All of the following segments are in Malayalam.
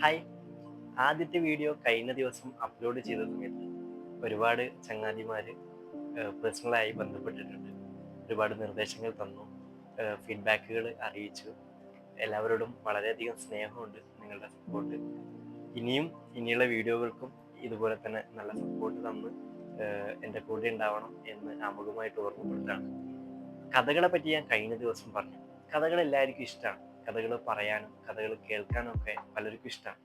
ഹായ്. ആദ്യത്തെ വീഡിയോ കഴിഞ്ഞ ദിവസം അപ്ലോഡ് ചെയ്ത സമയത്ത് ഒരുപാട് ചങ്ങാതിമാർ പേഴ്സണലായി ബന്ധപ്പെട്ടിട്ടുണ്ട്. ഒരുപാട് നിർദ്ദേശങ്ങൾ തന്നു, ഫീഡ്ബാക്കുകൾ അറിയിച്ചു. എല്ലാവരോടും വളരെയധികം സ്നേഹമുണ്ട്, നിങ്ങളുടെ സപ്പോർട്ട് ഇനിയുള്ള വീഡിയോകൾക്കും ഇതുപോലെ തന്നെ നല്ല സപ്പോർട്ട് തന്ന് എൻ്റെ കൂടെ ഉണ്ടാവണം എന്ന് ആമുഖമായിട്ട് ഓർമ്മപ്പെടുത്താണ്. കഥകളെ പറ്റി ഞാൻ കഴിഞ്ഞ ദിവസം പറഞ്ഞു. കഥകൾ എല്ലാവർക്കും ഇഷ്ടമാണ്. കഥകൾ പറയാനും കഥകൾ കേൾക്കാനും ഒക്കെ പലർക്കും ഇഷ്ടമാണ്.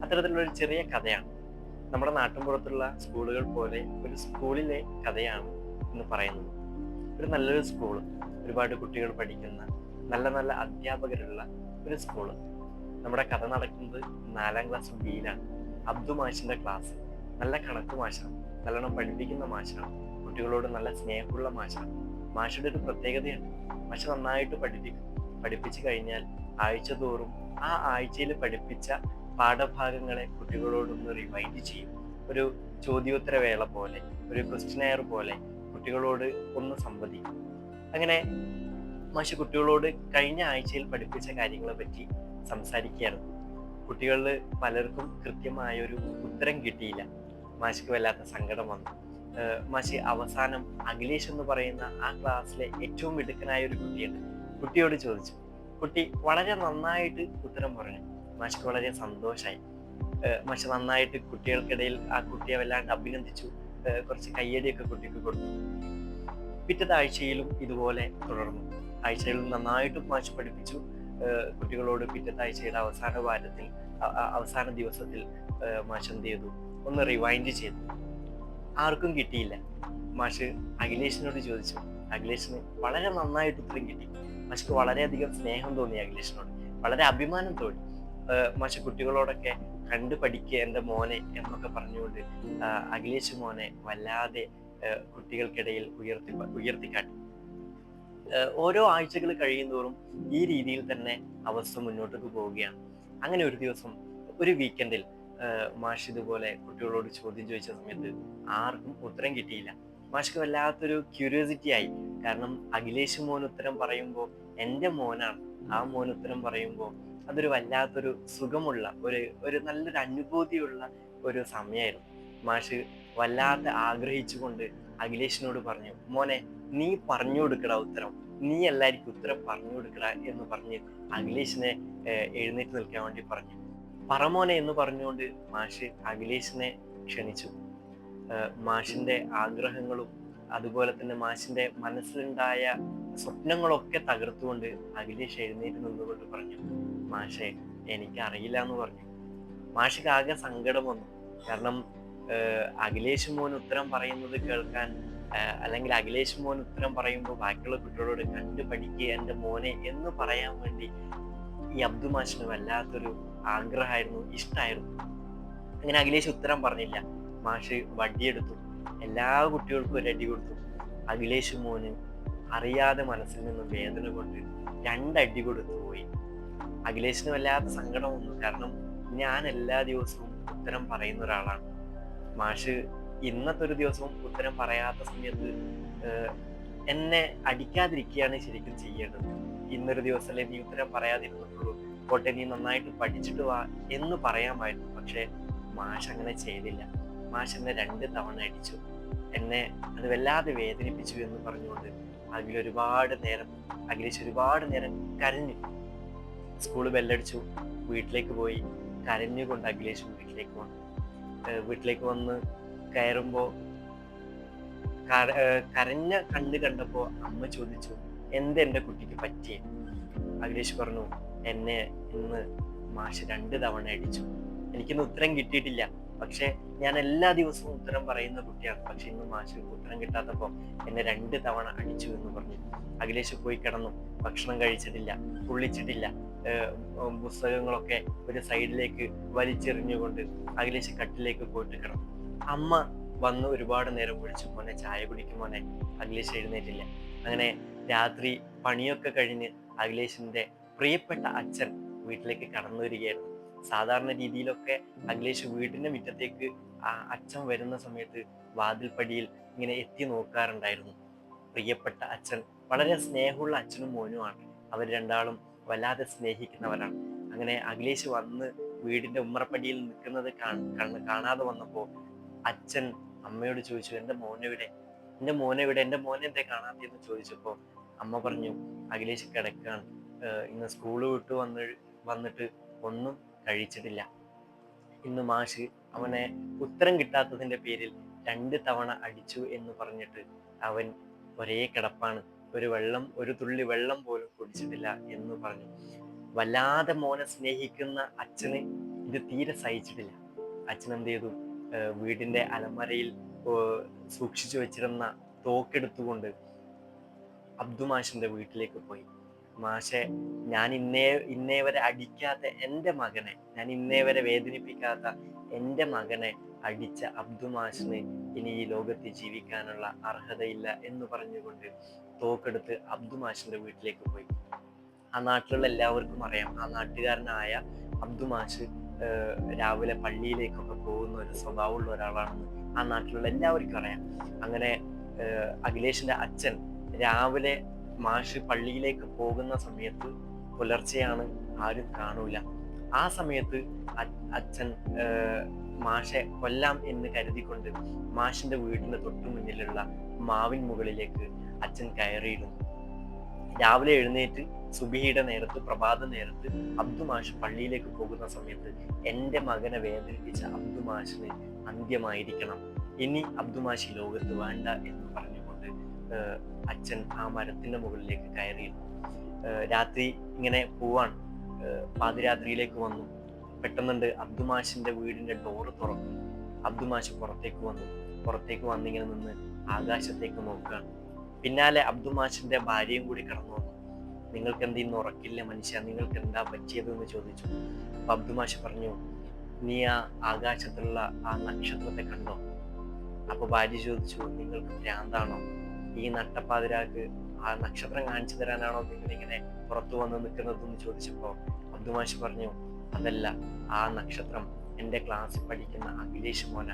അത്തരത്തിലുള്ള ഒരു ചെറിയ കഥയാണ്. നമ്മുടെ നാട്ടിൻപുറത്തുള്ള സ്കൂളുകൾ പോലെ ഒരു സ്കൂളിലെ കഥയാണ് എന്ന് പറയുന്നത്. ഒരു നല്ലൊരു സ്കൂള്, ഒരുപാട് കുട്ടികൾ പഠിക്കുന്ന നല്ല നല്ല അധ്യാപകരുള്ള ഒരു സ്കൂള്. നമ്മുടെ കഥ നടക്കുന്നത് 4ാം ക്ലാസ് ബിയിലാണ്. അബ്ദു മാഷിന്റെ ക്ലാസ്. നല്ല കണക്ക് മാഷാണ്, നല്ലോണം പഠിപ്പിക്കുന്ന മാഷാണ്, കുട്ടികളോട് നല്ല സ്നേഹമുള്ള മാഷാണ്. മാഷയുടെ ഒരു പ്രത്യേകതയുണ്ട്. മാഷ് നന്നായിട്ട് പഠിപ്പിക്കും. പഠിപ്പിച്ചു കഴിഞ്ഞാൽ ആഴ്ച തോറും ആ ആഴ്ചയിൽ പഠിപ്പിച്ച പാഠഭാഗങ്ങളെ കുട്ടികളോടൊന്ന് റിവൈൻഡ് ചെയ്യും. ഒരു ചോദ്യോത്തര വേള പോലെ, ഒരു ക്വസ്റ്റ്യനെയർ പോലെ കുട്ടികളോട് ഒന്ന് സംവദിക്കും. അങ്ങനെ മാഷ് കുട്ടികളോട് കഴിഞ്ഞ ആഴ്ചയിൽ പഠിപ്പിച്ച കാര്യങ്ങളെ പറ്റി സംസാരിക്കുകയായിരുന്നു. കുട്ടികളിൽ പലർക്കും കൃത്യമായൊരു ഉത്തരം കിട്ടിയില്ല. മാഷിക്ക് വല്ലാത്ത സങ്കടം വന്നു. മാഷി അവസാനം അഖിലേഷ് എന്ന് പറയുന്ന ആ ക്ലാസ്സിലെ ഏറ്റവും മിടുക്കനായ ഒരു കുട്ടിയുണ്ട്. കുട്ടിയോട് ചോദിച്ചു. കുട്ടി വളരെ നന്നായിട്ട് ഉത്തരം പറഞ്ഞു. മാഷിക്ക് വളരെ സന്തോഷമായി. മാഷ് നന്നായിട്ട് കുട്ടികൾക്കിടയിൽ ആ കുട്ടിയെ വല്ലാണ്ട് അഭിനന്ദിച്ചു. കുറച്ച് കയ്യടിയൊക്കെ കുട്ടിക്ക് കൊടുത്തു. പിറ്റത്തെ ആഴ്ചയിലും ഇതുപോലെ തുടർന്നു. ആഴ്ചയിലും നന്നായിട്ടും മാഷ് പഠിപ്പിച്ചു. കുട്ടികളോട് പിറ്റത്തെ ആഴ്ചയുടെ അവസാന വാരത്തിൽ അവസാന ദിവസത്തിൽ മാഷ് എന്ത് ചെയ്തു, ഒന്ന് റിവൈൻഡ് ചെയ്തു. ആർക്കും കിട്ടിയില്ല. മാഷ് അഖിലേഷിനോട് ചോദിച്ചു. അഖിലേഷിന് വളരെ നന്നായിട്ട് ഉത്തരം കിട്ടി. മാഷ്ക്ക് വളരെയധികം സ്നേഹം തോന്നി അഖിലേഷിനോട്, വളരെ അഭിമാനം തോന്നി. മാഷ് കുട്ടികളോടൊക്കെ കണ്ടു പഠിക്കുക എൻ്റെ മോനെ എന്നൊക്കെ പറഞ്ഞുകൊണ്ട് അഖിലേഷ് മോനെ വല്ലാതെ കുട്ടികൾക്കിടയിൽ ഉയർത്തിക്കാട്ടി. ഓരോ ആഴ്ചകൾ കഴിയുന്തോറും ഈ രീതിയിൽ തന്നെ അവസ്ഥ മുന്നോട്ടേക്ക് പോവുകയാണ്. അങ്ങനെ ഒരു ദിവസം, ഒരു വീക്കെൻഡിൽ മാഷ് ഇതുപോലെ കുട്ടികളോട് ചോദ്യം ചോദിച്ച സമയത്ത് ആർക്കും ഉത്തരം കിട്ടിയില്ല. മാഷ്ക്ക് വല്ലാത്തൊരു ക്യൂരിയോസിറ്റി ആയി. കാരണം അഖിലേഷ് മോൻ ഉത്തരം പറയുമ്പോൾ എൻ്റെ മോനാണ്, ആ മോൻ ഉത്തരം പറയുമ്പോൾ അതൊരു വല്ലാത്തൊരു സുഖമുള്ള ഒരു നല്ലൊരു അനുഭൂതിയുള്ള ഒരു സമയമായിരുന്നു. മാഷ് വല്ലാതെ ആഗ്രഹിച്ചുകൊണ്ട് അഖിലേഷിനോട് പറഞ്ഞു, മോനെ നീ പറഞ്ഞു കൊടുക്കടാ ഉത്തരം, നീ എല്ലാവർക്കും ഉത്തരം പറഞ്ഞു കൊടുക്കടാ എന്ന് പറഞ്ഞ് അഖിലേഷിനെ എഴുന്നേറ്റ് നിൽക്കാൻ വേണ്ടി പറഞ്ഞു. പറമോനെ എന്ന് പറഞ്ഞുകൊണ്ട് മാഷ് അഖിലേഷിനെ ക്ഷണിച്ചു. മാഷിന്റെ ആഗ്രഹങ്ങളും അതുപോലെ തന്നെ മാഷിന്റെ മനസ്സിലുണ്ടായ സ്വപ്നങ്ങളൊക്കെ തകർത്തുകൊണ്ട് അഖിലേഷ് എഴുന്നേറ്റ് നിന്നുകൊണ്ട് പറഞ്ഞു, മാഷെ എനിക്കറിയില്ല എന്ന് പറഞ്ഞു. മാഷിക്ക് ആകെ സങ്കടം വന്നു. കാരണം അഖിലേഷ് മോൻ ഉത്തരം പറയുന്നത് കേൾക്കാൻ, അല്ലെങ്കിൽ അഖിലേഷ് മോൻ ഉത്തരം പറയുമ്പോൾ ബാക്കിയുള്ള കുട്ടികളോട് കണ്ടു പഠിക്കുക എൻ്റെ മോനെ എന്ന് പറയാൻ വേണ്ടി ഈ അബ്ദു മാഷിന് വല്ലാത്തൊരു ആഗ്രഹമായിരുന്നു, ഇഷ്ടമായിരുന്നു. അങ്ങനെ അഖിലേഷ് ഉത്തരം പറഞ്ഞില്ല. മാഷ് വടിയെടുത്തു, എല്ലാ കുട്ടികൾക്കും ഒരു അടി കൊടുത്തു. അഖിലേഷ് മോന് അറിയാതെ മനസ്സിൽ നിന്ന് വേദന കൊണ്ട് 2 അടി കൊടുത്തു പോയി. അഖിലേഷിന് വല്ലാത്ത സങ്കടം വന്നു. കാരണം ഞാൻ എല്ലാ ദിവസവും ഉത്തരം പറയുന്ന ഒരാളാണ്. മാഷ് ഇന്നത്തെ ഒരു ദിവസവും ഉത്തരം പറയാത്ത സമയത്ത് എന്നെ അടിക്കാതിരിക്കുകയാണ് ശരിക്കും ചെയ്യേണ്ടത്. ഇന്നൊരു ദിവസമല്ലേ നീ ഉത്തരം പറയാതിരുന്നിട്ടുള്ളൂ, പോട്ടെ നീ നന്നായിട്ട് പഠിച്ചിട്ട് വാ എന്ന് പറയാമായിരുന്നു. പക്ഷെ മാഷ് അങ്ങനെ ചെയ്തില്ല. മാഷ് എന്നെ 2 തവണ അടിച്ചു. എന്നെ അത് വല്ലാതെ വേദനിപ്പിച്ചു എന്ന് പറഞ്ഞുകൊണ്ട് അഖിലേഷ് ഒരുപാട് നേരം കരഞ്ഞു. സ്കൂള് ബെല്ലടിച്ചു. വീട്ടിലേക്ക് പോയി. കരഞ്ഞുകൊണ്ട് അഖിലേഷ് വീട്ടിലേക്ക് വന്നു. വീട്ടിലേക്ക് വന്ന് കയറുമ്പോൾ കരഞ്ഞ കണ്ടപ്പോ അമ്മ ചോദിച്ചു, എൻ്റെ കുട്ടിക്ക് പറ്റിയേ? അഖിലേഷ് പറഞ്ഞു, എന്നെ ഇന്ന് മാഷ് 2 തവണ അടിച്ചു. എനിക്കിന്ന് ഉത്തരം കിട്ടിയിട്ടില്ല. പക്ഷെ ഞാൻ എല്ലാ ദിവസവും ഉത്തരം പറയുന്ന കുട്ടിയാണ്. പക്ഷെ ഇന്ന് മാഷ് ഉത്തരം കിട്ടാത്തപ്പോൾ എന്നെ 2 തവണ അടിച്ചു എന്ന് പറഞ്ഞു. അഖിലേഷ് പോയി കിടന്നു. ഭക്ഷണം കഴിച്ചിട്ടില്ല, കുളിച്ചിട്ടില്ല. പുസ്തകങ്ങളൊക്കെ ഒരു സൈഡിലേക്ക് വലിച്ചെറിഞ്ഞുകൊണ്ട് അഖിലേഷ് കട്ടിലേക്ക് പോയിട്ട് കിടന്നു. അമ്മ വന്ന് ഒരുപാട് നേരം വിളിച്ചു, മോനെ ചായ കുടിക്കും മോനെ. അഖിലേഷ് എഴുന്നേറ്റില്ല. അങ്ങനെ രാത്രി പണിയൊക്കെ കഴിഞ്ഞ് അഖിലേഷിന്റെ പ്രിയപ്പെട്ട അച്ഛൻ വീട്ടിലേക്ക് കടന്നു വരികയായിരുന്നു. സാധാരണ രീതിയിലൊക്കെ അഖിലേഷ് വീടിന്റെ മുറ്റത്തേക്ക് അച്ഛൻ വരുന്ന സമയത്ത് വാതിൽപ്പടിയിൽ ഇങ്ങനെ എത്തി നോക്കാറുണ്ടായിരുന്നു. പ്രിയപ്പെട്ട അച്ഛൻ വളരെ സ്നേഹമുള്ള അച്ഛനും മോനുമാണ്. അവർ രണ്ടാളും വല്ലാതെ സ്നേഹിക്കുന്നവരാണ്. അങ്ങനെ അഖിലേഷ് വന്ന് വീടിന്റെ ഉമ്മറപ്പടിയിൽ നിൽക്കുന്നത് കാണാതെ വന്നപ്പോൾ അച്ഛൻ അമ്മയോട് ചോദിച്ചു, എൻ്റെ മോനെവിടെ, എൻ്റെ മോനെ എന്തേ കാണാത്തെന്ന് ചോദിച്ചപ്പോൾ അമ്മ പറഞ്ഞു, അഖിലേഷ് കിടക്കാണ്, ഇന്ന് സ്കൂള് വിട്ട് വന്നിട്ട് ഒന്നും കഴിച്ചിട്ടില്ല. ഇന്ന് മാഷ് അവനെ ഉത്തരം കിട്ടാത്തതിന്റെ പേരിൽ 2 തവണ അടിച്ചു എന്ന് പറഞ്ഞിട്ട് അവൻ ഒരേ കിടപ്പാണ്, ഒരു തുള്ളി വെള്ളം പോലും കുടിച്ചിട്ടില്ല എന്ന് പറഞ്ഞു. വല്ലാതെ മോനെ സ്നേഹിക്കുന്ന അച്ഛന് ഇത് തീരെ സഹിച്ചിട്ടില്ല. അച്ഛൻ എന്ത് ചെയ്തു, വീടിന്റെ അലമരയിൽ സൂക്ഷിച്ചു വെച്ചിരുന്ന തോക്കെടുത്തുകൊണ്ട് അബ്ദു മാഷിന്റെ വീട്ടിലേക്ക് പോയി. മാഷെ, ഞാൻ ഇന്നേ വരെ അടിക്കാത്ത എൻ്റെ മകനെ, ഞാൻ ഇന്നേ വരെ വേദനിപ്പിക്കാത്ത എൻ്റെ മകനെ അടിച്ച അബ്ദു മാഷിന് ഇനി ഈ ലോകത്ത് ജീവിക്കാനുള്ള അർഹതയില്ല എന്ന് പറഞ്ഞുകൊണ്ട് തോക്കെടുത്ത് അബ്ദു മാഷിന്റെ വീട്ടിലേക്ക് പോയി. ആ നാട്ടിലുള്ള എല്ലാവർക്കും അറിയാം, ആ നാട്ടുകാരനായ അബ്ദു മാഷ് രാവിലെ പള്ളിയിലേക്കൊക്കെ പോകുന്ന ഒരു സ്വഭാവമുള്ള ഒരാളാണെന്ന് ആ നാട്ടിലുള്ള എല്ലാവർക്കും അറിയാം. അങ്ങനെ അഖിലേഷിന്റെ അച്ഛൻ രാവിലെ മാഷ് പള്ളിയിലേക്ക് പോകുന്ന സമയത്ത് പുലർച്ചെയാണ്, ആരും കാണൂല. ആ സമയത്ത് അച്ഛൻ മാഷെ കൊല്ലാം എന്ന് കരുതിക്കൊണ്ട് മാഷിന്റെ വീടിന്റെ തൊട്ടു മുന്നിലുള്ള മാവിൻ മുകളിലേക്ക് അച്ഛൻ കയറിയിരുന്നു. രാവിലെ എഴുന്നേറ്റ് സുബഹിയുടെ നേരത്ത്, പ്രഭാത നേരത്ത് അബ്ദു മാഷ് പള്ളിയിലേക്ക് പോകുന്ന സമയത്ത് എൻ്റെ മകനെ വേദനിപ്പിച്ച അബ്ദു മാഷിന് അന്ത്യമായിരിക്കണം, ഇനി അബ്ദു മാഷി ലോകത്ത് വേണ്ട എന്ന് പറഞ്ഞുകൊണ്ട് അച്ഛൻ ആ മരത്തിന്റെ മുകളിലേക്ക് കയറിയിരുന്നു. രാത്രി ഇങ്ങനെ പോവാണ്, പാതിരാത്രിയിലേക്ക് വന്നു. പെട്ടെന്നുണ്ട് അബ്ദു മാഷിന്റെ വീടിന്റെ ഡോറ് തുറക്കുന്നു. അബ്ദു മാഷ് പുറത്തേക്ക് വന്നിങ്ങനെ നിന്ന് ആകാശത്തേക്ക് നോക്കുകയാണ്. പിന്നാലെ അബ്ദു മാഷിന്റെ ഭാര്യയും കൂടി കടന്നു വന്നു. നിങ്ങൾക്ക് എന്ത് ഇന്ന് ഉറക്കില്ല മനുഷ്യ, നിങ്ങൾക്ക് എന്താ പറ്റിയത് എന്ന് ചോദിച്ചു. അപ്പൊ അബ്ദു മാഷ് പറഞ്ഞു, നീ ആ ആകാശത്തുള്ള ആ നക്ഷത്രത്തെ കണ്ടോ? അപ്പൊ ഭാര്യ ചോദിച്ചു, നിങ്ങൾക്ക് ഭ്രാന്താണോ? ഈ നട്ടപ്പാതിരാക്ക് ആ നക്ഷത്രം കാണിച്ചു തരാനാണോ നിങ്ങൾ ഇങ്ങനെ പുറത്തു വന്ന് നിൽക്കുന്നതെന്ന് ചോദിച്ചപ്പോ അബ്ദു മാഷ് പറഞ്ഞു, അതല്ല, ആ നക്ഷത്രം എൻ്റെ ക്ലാസ്സിൽ പഠിക്കുന്ന അഖിലേഷ് മോന,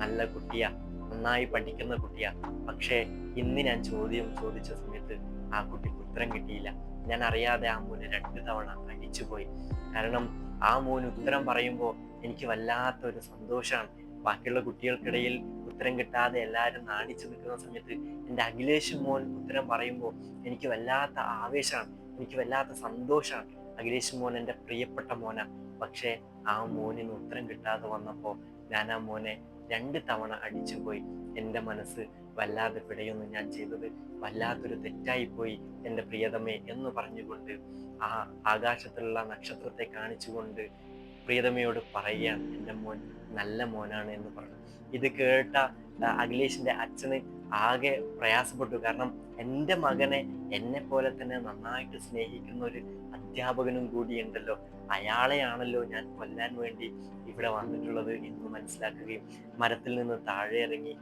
നല്ല കുട്ടിയാ, നന്നായി പഠിക്കുന്ന കുട്ടിയാ. പക്ഷേ ഇന്ന് ഞാൻ ചോദിച്ച സമയത്ത് ആ കുട്ടിക്ക് ഉത്തരം കിട്ടിയില്ല. ഞാൻ അറിയാതെ ആ മോനെ 2 തവണ അടിച്ചുപോയി. കാരണം ആ മോന് ഉത്തരം പറയുമ്പോൾ എനിക്ക് വല്ലാത്തൊരു സന്തോഷമാണ്. ബാക്കിയുള്ള കുട്ടികൾക്കിടയിൽ ഉത്തരം കിട്ടാതെ എല്ലാവരും നാണിച്ചു നിൽക്കുന്ന സമയത്ത് എൻ്റെ അഖിലേഷ് മോൻ ഉത്തരം പറയുമ്പോൾ എനിക്ക് വല്ലാത്ത ആവേശമാണ്, എനിക്ക് വല്ലാത്ത സന്തോഷമാണ്. അഖിലേഷ് മോൻ എൻ്റെ പ്രിയപ്പെട്ട മോന. പക്ഷേ ആ മോനിന് ഉത്തരം കിട്ടാതെ വന്നപ്പോൾ ഞാൻ ആ മോനെ 2 തവണ അടിച്ചുപോയി. എൻ്റെ മനസ്സ് വല്ലാതെ പിടയൊന്നു, ഞാൻ ചെയ്തത് വല്ലാത്തൊരു തെറ്റായിപ്പോയി എൻ്റെ പ്രിയതമേ എന്ന് പറഞ്ഞുകൊണ്ട് ആ ആകാശത്തിലുള്ള നക്ഷത്രത്തെ കാണിച്ചുകൊണ്ട് പ്രിയതമയോട് പറയുകയാണ്, എൻ്റെ മോൻ നല്ല മോനാണ് എന്ന് പറഞ്ഞു. ഇത് കേട്ട അഖിലേഷിന്റെ അച്ഛന് ആകെ പ്രയാസപ്പെട്ടു. കാരണം എൻ്റെ മകനെ എന്നെ പോലെ തന്നെ നന്നായിട്ട് സ്നേഹിക്കുന്ന ഒരു അധ്യാപകനും കൂടി ഉണ്ടല്ലോ, അയാളെയാണല്ലോ ഞാൻ കൊല്ലാൻ വേണ്ടി ഇവിടെ വന്നിട്ടുള്ളത് എന്ന് മനസ്സിലാക്കുകയും മരത്തിൽ നിന്ന് താഴെ ഇറങ്ങി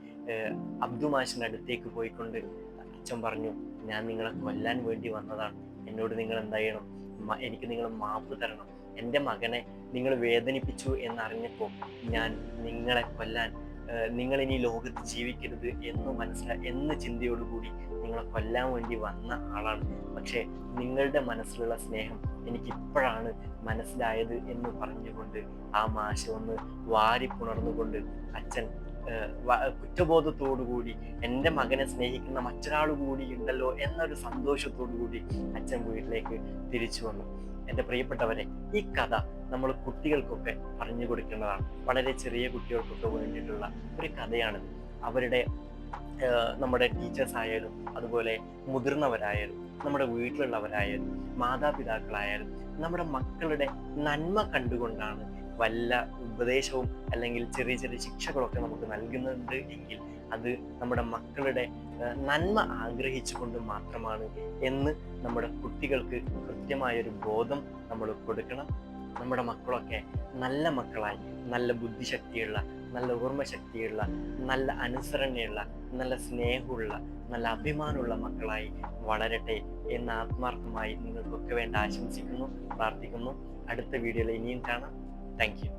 അബ്ദു മാഷിന്റെ അടുത്തേക്ക് പോയിക്കൊണ്ട് അച്ഛൻ പറഞ്ഞു, ഞാൻ നിങ്ങളെ കൊല്ലാൻ വേണ്ടി വന്നതാണ്, എന്നോട് നിങ്ങൾ എന്താ ചെയ്യണം, എനിക്ക് നിങ്ങൾ മാപ്പ് തരണം. എൻ്റെ മകനെ നിങ്ങൾ വേദനിപ്പിച്ചു എന്നറിഞ്ഞപ്പോൾ ഞാൻ നിങ്ങളെ കൊല്ലാൻ, നിങ്ങൾ ഇനി ലോകത്ത് ജീവിക്കരുത് എന്ന ചിന്തയോടുകൂടി നിങ്ങളെ കൊല്ലാൻ വേണ്ടി വന്ന ആളാണ്. പക്ഷെ നിങ്ങളുടെ മനസ്സിലുള്ള സ്നേഹം എനിക്കിപ്പോഴാണ് മനസ്സിലായത് എന്ന് പറഞ്ഞുകൊണ്ട് ആ മാഷ് ഒന്ന് വാരിപ്പുണർന്നുകൊണ്ട് അച്ഛൻ കുറ്റബോധത്തോടുകൂടി എൻ്റെ മകനെ സ്നേഹിക്കുന്ന മറ്റൊരാൾ കൂടി ഉണ്ടല്ലോ എന്നൊരു സന്തോഷത്തോടു കൂടി അച്ഛൻ വീട്ടിലേക്ക് തിരിച്ചു വന്നു. എൻ്റെ പ്രിയപ്പെട്ടവരെ, ഈ കഥ നമ്മൾ കുട്ടികൾക്കൊക്കെ പറഞ്ഞു കൊടുക്കേണ്ടതാണ്. വളരെ ചെറിയ കുട്ടികൾക്കൊക്കെ വേണ്ടിയിട്ടുള്ള ഒരു കഥയാണിത്. അവരുടെ നമ്മുടെ ടീച്ചേഴ്സ് ആയാലും അതുപോലെ മുതിർന്നവരായാലും നമ്മുടെ വീട്ടിലുള്ളവരായാലും മാതാപിതാക്കളായാലും നമ്മുടെ മക്കളുടെ നന്മ കണ്ടുകൊണ്ടാണ് വല്ല ഉപദേശവും അല്ലെങ്കിൽ ചെറിയ ചെറിയ ശിക്ഷകളൊക്കെ നമുക്ക് നൽകുന്നുണ്ട് എങ്കിൽ അത് നമ്മുടെ മക്കളുടെ നന്മ ആഗ്രഹിച്ചുകൊണ്ട് മാത്രമാണ് എന്ന് നമ്മുടെ കുട്ടികൾക്ക് കൃത്യമായൊരു ബോധം നമ്മൾ കൊടുക്കണം. നമ്മുടെ മക്കളൊക്കെ നല്ല മക്കളായി, നല്ല ബുദ്ധിശക്തിയുള്ള, നല്ല ഓർമ്മശക്തിയുള്ള, നല്ല അനുസരണയുള്ള, നല്ല സ്നേഹമുള്ള, നല്ല അഭിമാനമുള്ള മക്കളായി വളരട്ടെ എന്ന് ആത്മാർത്ഥമായി നിങ്ങൾക്കൊക്കെ വേണ്ടി ആശംസിക്കുന്നു, പ്രാർത്ഥിക്കുന്നു. അടുത്ത വീഡിയോയിൽ ഇനിയും കാണാം. Thank you.